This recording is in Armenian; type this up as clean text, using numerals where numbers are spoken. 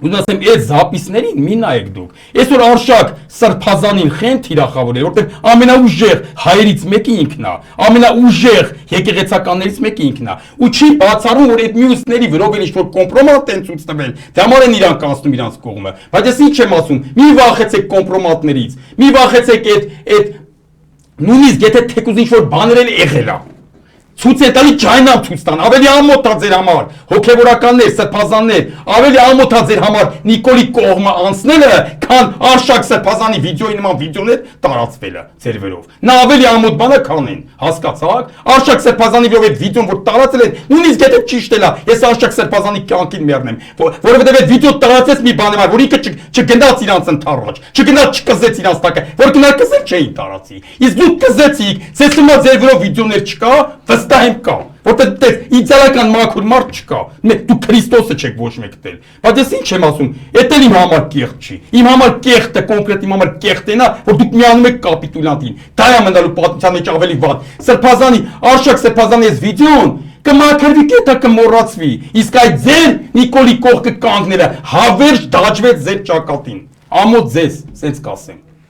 Ուզում ասեմ, այդ զապիսներին մի նայեք դուք։ Այսօր Արշակ Սրբազանին խեն թիրախավորել, որտեղ ամենաուժեղ հայերից մեկը ինքն է, ամենաուժեղ եկեղեցականներից մեկը ինքն է, ու չի բացառում, որ այդ մյուսների վրով էլ ինչ-որ կոմպրոմատ են ցույց տվել, դե համար են իրանք անցնում իրանք կողմը։ Բայց ես ինչ եմ ասում, մի վախեցեք կոմպրոմատներից, մի վախեցեք այդ նույնիսկ եթե թեկուզ ինչ-որ բաներ էլ եղել է։ Ցույց է տալի ջայնամ ցույց տան, ավելի ամոթ է ձեր համար, հոգևորականներ, սրբազաններ, ավելի ամոթ է ձեր համար Նիկոլի կողմը անցնելը, քան Արշակ Սրբազանի վիդեոյի նման վիդեոներ տարածվելը ձեր վերով։ Նա ավելի ամոթ բան է քան են, հասկացաք։ Արշակ Սրբազանի վիդեոյի այդ վիդեոն որ տարածել են, նույնիսկ եթե ճիշտ էլ է, ես Արշակ Սրբազանի կյանքին մեռնեմ, որովհետև այդ վիդեո տարածեց մի բան է, որ ինքը չգնաց իրանց ընթառաջ, չգնաց չկզեց իրանց տակը, որ գնալ կզել չէին տարածի։ Իսկ դուք կզեցիք, ցես հիմա ձեր վերով վիդեոներ չկա, վստահ եմ կա, որտեղ իդեալական մաքուր մարդ չկա, դու Քրիստոսը չեք ոչ մեկ դել, բայց ես ինչ եմ ասում, էդ էլ իմ համար կեղտ չի, իմ համար կեղտը կոնկրետ իմ համար կեղտն է, որ դուք միանում եք կապիտուլյանտին, դա է մնալու պատմության մեջ ավելի վատ, Սրբազանի, Արշակ Սրբազանի այս վիդեոն կմաքրվի կետը կմոռացվի, իսկ այդ ձեր Նիկոլի կողքը կանգները հավերժ դաջվեց ձեր ճակատին, ամոթ ձեզ, սենց կասեմ։